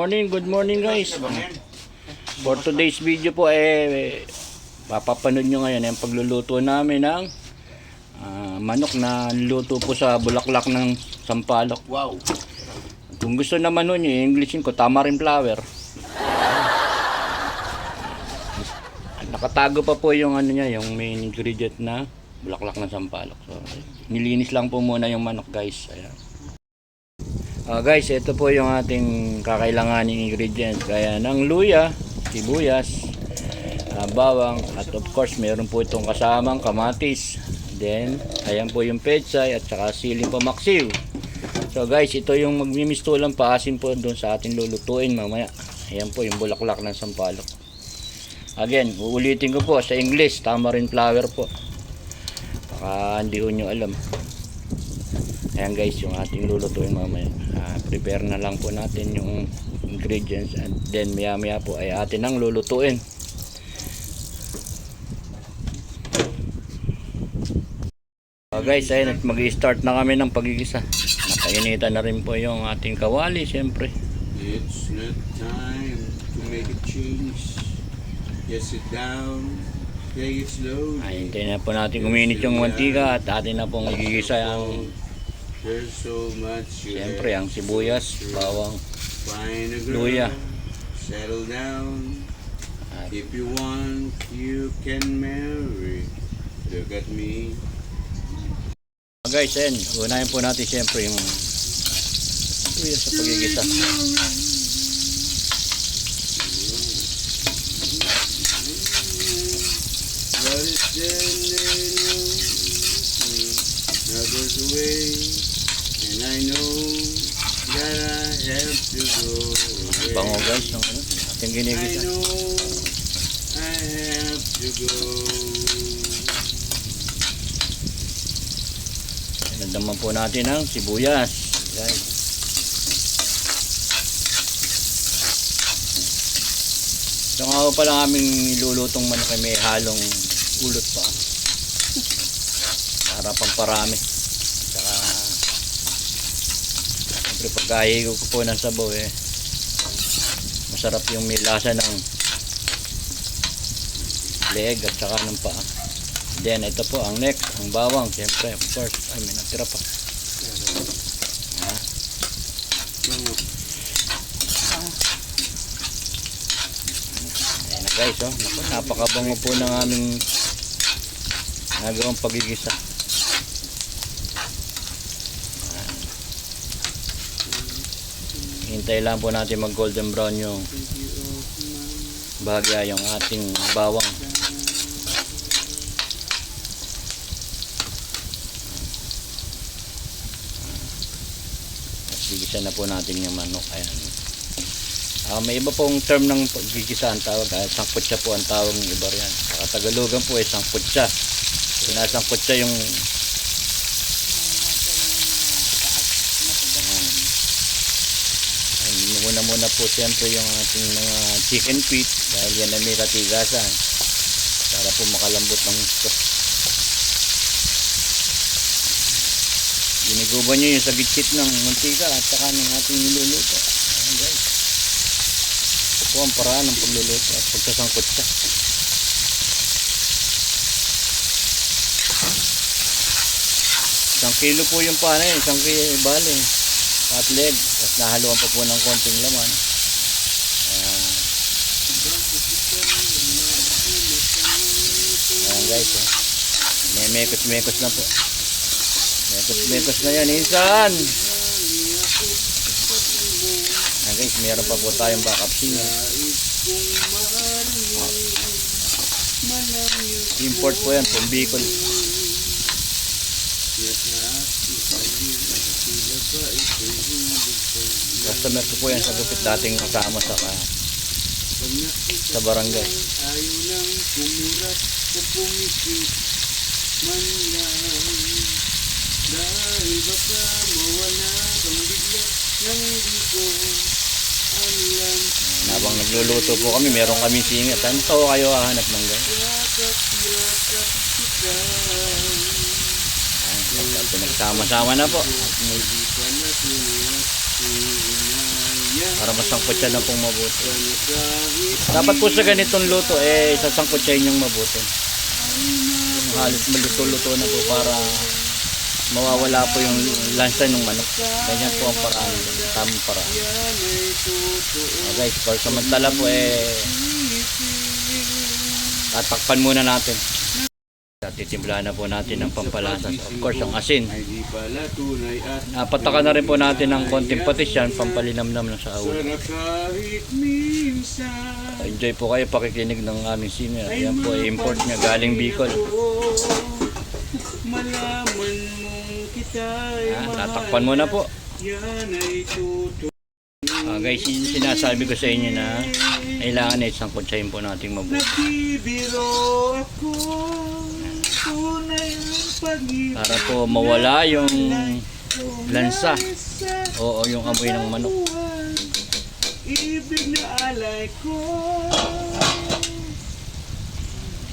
Good morning guys. For today's video po papapanood nyo ngayon yung pagluluto namin ng manok na luto po sa bulaklak ng sampalok. Wow. Kung gusto naman nun yung Englishin ko, tamarind flower. Nakatago pa po yung yung main ingredient na bulaklak ng sampalok. So, nilinis lang po muna yung manok guys. Ayan. Guys, ito po yung ating kakailanganing ingredients. Kaya ng luya, sibuyas, bawang, at of course meron po itong kasamang kamatis. Then, ayan po yung pechay at saka siling pamaksiw. So guys, ito yung magmimistulang paasin po doon sa ating lulutuin mamaya. Ayan po yung bulaklak ng sampalok. Again, uulitin ko po sa English, tamarind flower po. Baka hindi ko nyo alam. Ayan guys, yung ating lulutuin mamaya. Prepare na lang po natin yung ingredients and then maya maya po ay atin ang lulutuin. Guys, ayun, mag-i-start na kami ng pagigisa. Nakainitan na rin po yung ating kawali, syempre. It's not time to make a change. Just sit down, take it slowly. Ay, hintayin na po natin uminit yung mantika at atin na pong igigisa ang There's so much you syempre ang sibuyas, bawang, find a girl, luya. settle down. If you want, you can marry. Look at me. Guys, ayun, unahin po natin syempre yung sibuyas sa pagigisa. What is another's way, and I know that I have to go away. Bango guys, yung ating I ginigisa. know I have to go. Nagdaman po natin ang sibuyas. Guys. Ito nga po pala aming ilulutong manok ay may halong ulot pa. Para pamparami. Saka siyempre pagkahigo ko po ng sabaw masarap yung may lasa ng leeg at saka ng paa. Then ito po ang next, ang bawang, siyempre of course, ay may natira pa. Ayan na guys, napakabango po ng aming nagawang pagigisa. Hintay lang po natin mag golden brown yung bahagya yung ating bawang. Gigisa na po natin yung manok. Ayan. May iba pong term ng gigisa ang tawag. Sangkutsa po ang tawag ng iba riyan. Sa Tagalogan po sangkutsa. Sinasangkutsa yung muna po siyempre yung ating mga chicken feet dahil yan ay may katigasan para po makalambot ng gusto. Giniguban nyo yung sa bitchit ng mantika at saka ng ating niluluto. Ayan guys, ito po ang paraan ng pagluluto at pagsasangkot siya. Isang kilo po yung paano yun, isang kilo bale at leg, tapos nahaluan pa po ng konting laman. Ayan guys, may mekos na po. Mekos na yan, insan. Ayan guys, meron pa po tayong backup scene. Import po yan, from Bicol. Customer ko po yan sa gupit dating kasama sa barangay. Ayaw nang kumirat o pumisit man lang. Dahil baka mawala kang bigla nang di ko alam. Habang nagluluto po kami, meron kami singat. Saan po kayo hahanap ng gano'n? Yakap kita. Nagsama-sama na po. Para masangkot siya na pong mabuti. Dapat po sa ganitong luto, sasangkot siya yung mabuti. Halos maluto-luto na po para mawawala po yung lansa ng manok. Ganyan po ang paraan. Tamang paraan. Guys, para samantala po tatakpan muna natin. Titimplahan na po natin ng pampalasa. Of course, ang asin. Pataka na rin po natin ng konting patis yan, pampalinamnam na sa ulo. Enjoy po kayo pakikinig ng aming singer. Yan po ay import niya galing Bicol. Tatakpan muna po. Guys, sinasabi ko sa inyo na kailangan sangkotsahin po natin mabuti. Para po mawala yung lansa o yung amoy ng manok.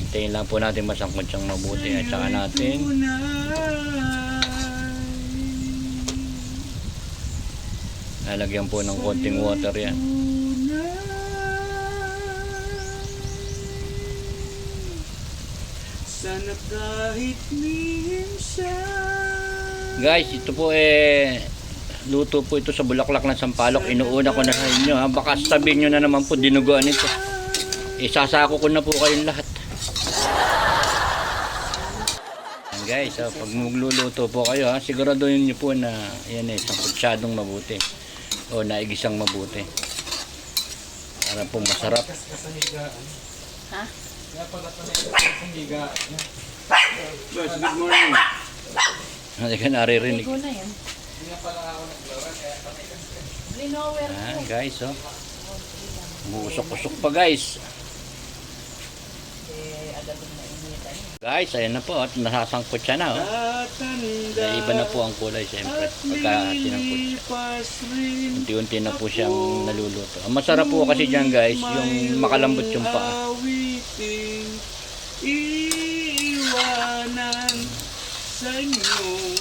Hintayin lang po natin masangkot siyang mabuti at saka natin lalagyan po ng konting water yan. Sana kahit minsan. Guys, ito po luto po ito sa bulaklak ng sampalok. Inuuna ko na sa inyo ha. Baka sabihin nyo na naman po dinuguan ito. Sasako ko na po kayong lahat. Yan guys, pag magluluto po kayo siguraduhin nyo po na yan sangkutsyadong mabuti o naigisang mabuti para po masarap. Ha? Boss, good morning. Hindi ka naririnig. Ligo na yan. Linower ko. Guys, Busok-busok pa guys. Guys, ayan na po at nasasangkot siya na. Iba na po ang kulay siyempre pagka sinangkot siya. Unti-unti na po siyang naluluto. Ang masarap po kasi dyan guys, yung makalambot yung paa. Iiwanan sa inyong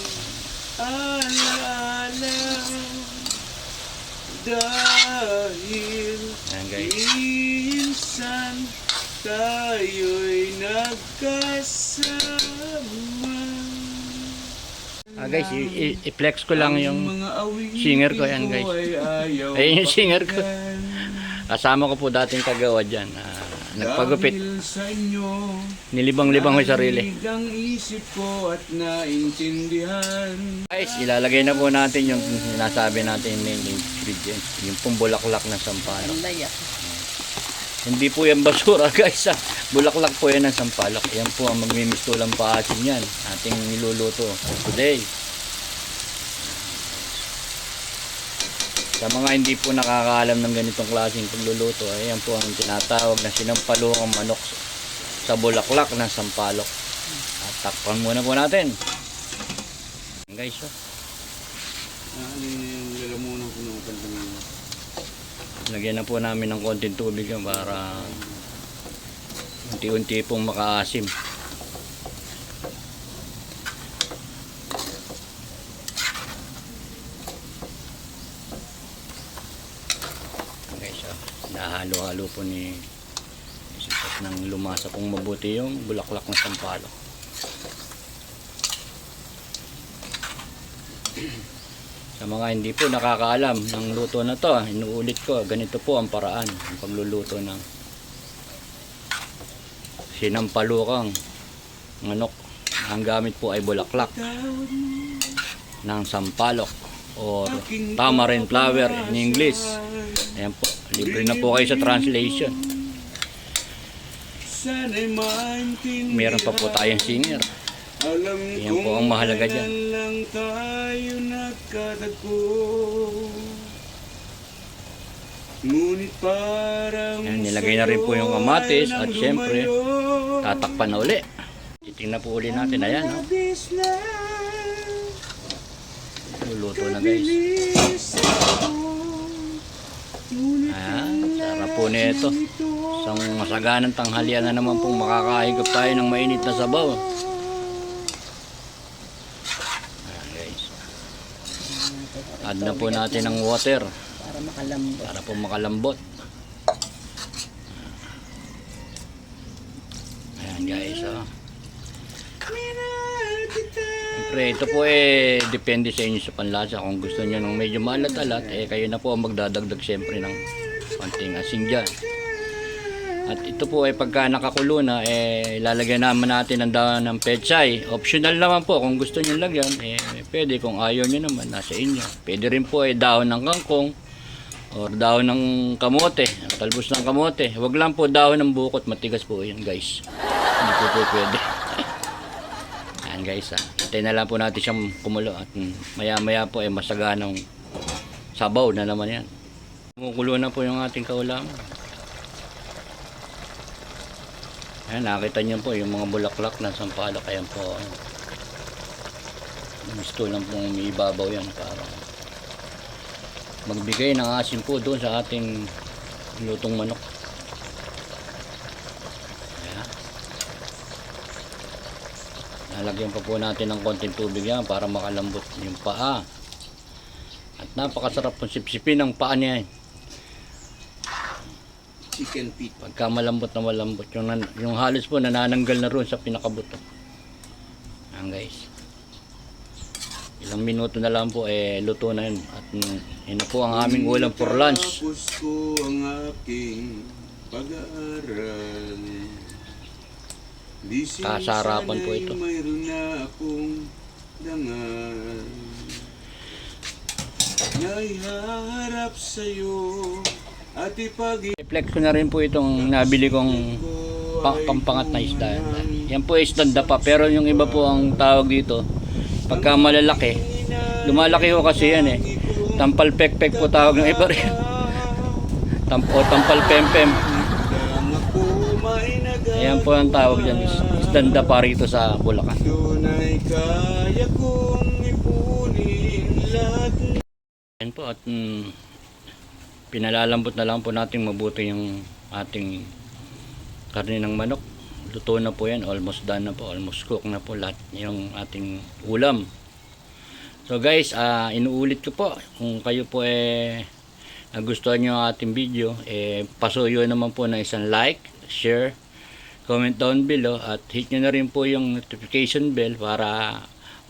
alaala dahil minsan tayo'y nagkasama. Guys, i-flex ko lang yung singer ko yan guys. Ayun yung singer ko. Kasama ko po dating kagawa dyan. Nagpagupit. Nilibang-libang ko yung sarili. Guys, ilalagay na po natin yung sinasabi natin yung ingredients. Yung pumbulaklak na sampalok. Hindi po yan basura guys. Bulaklak po yan ng sampalok. Yan po ang magmimistulang paasin yan. Ating niluluto today. Sa mga hindi po nakakaalam ng ganitong klaseng pagluluto, ayan po ang tinatawag na sinampaluhang manok sa bulaklak ng sampalok. At takpan muna po natin. Guys, lagyan na po namin ng konting tubig para unti-unti pong makaasim. Nahalo-halo po ni Sisat nang lumasa pong mabuti yung bulaklak ng sampalok. Sa mga hindi po nakakaalam ng luto na to, inuulit ko, ganito po ang paraan ng pagluluto ng sinampalukang manok. Ang gamit po ay bulaklak ng sampalok or tamarind flower in English. Ayan po, libre na po kayo sa translation. Meron pa po tayong singer. Yan po ang mahalaga dyan. Yan, nilagay na rin po yung kamatis at syempre tatakpan na uli. Titingnan po uli natin. Ayan, no? Luluto na guys. Sarap po nito. Isang masaganang tanghalian na naman pong makakahigop tayo ng mainit na sabaw. Guys. Add na po natin ng water Para makalambot. para po makalambot. Ayan guys, oh. Siyempre, ito po depende sa inyo sa panlasa. Kung gusto niyo ng medyo maalat-alat, kayo na po ang magdadagdag siyempre ng konting asin dyan. At ito po pagka nakakulo na, lalagyan naman natin ng dahon ng pechay. Optional naman po kung gusto niyo lagyan, pwede. Kung ayaw niyo naman, nasa inyo. Pwede rin po dahon ng kangkong or dahon ng kamote, talbos ng kamote. Huwag lang po dahon ng bukot, matigas po yan guys. Hindi po pwede. Ayan guys, hintayin na lang po natin siyang kumulo at maya maya po masaganang sabaw na naman yan. Kumukulo na po yung ating kaulaman. Ayan, nakita niyo po yung mga bulaklak ng sampalok. Ayan po, gusto lang pong may ibabaw yan para magbigay ng asin po doon sa ating lutong manok. Ayan. Lalagyan pa po natin ng konting tubig yan para makalambot yung paa. At napakasarap pong sipsipin ng paa niya. Chicken feet. Pagka malambot na malambot, yung halos po nanananggal na roon sa pinakabuto. Ayan guys. Ilang minuto na lang po luto na yun. At yun na po ang aming ulam for lunch. Tapos ko ang aking pag-aaral. Kasarapan po ito. Mayroon na akong dangal. Naiharap sa'yo at Reflex ko na rin po itong nabili kong pampangat na isda. Yan po isda dapa, pero yung iba po ang tawag dito, pagka malalaki, lumalaki ho kasi yan Tampal pekpek po tawag ng iba rin. Tampal pempem. Ayan po ang tawag dyan, isda dapa rito sa Bulacan. Ayan po at pinalalambot na lang po natin mabuti yung ating karne ng manok. Luto na po yan, almost done na po, almost cook na po lahat yung ating ulam. So guys, inuulit ko po, kung kayo po nagustuhan nyo ang ating video, pasuyo naman po ng isang like, share, comment down below at hit nyo na rin po yung notification bell para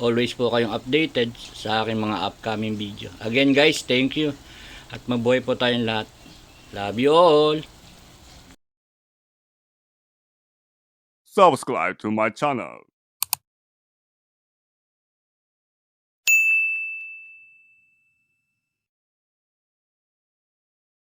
always po kayong updated sa aking mga upcoming video. Again guys, thank you. At mabuhay po tayong lahat. Love you all! Subscribe to my channel.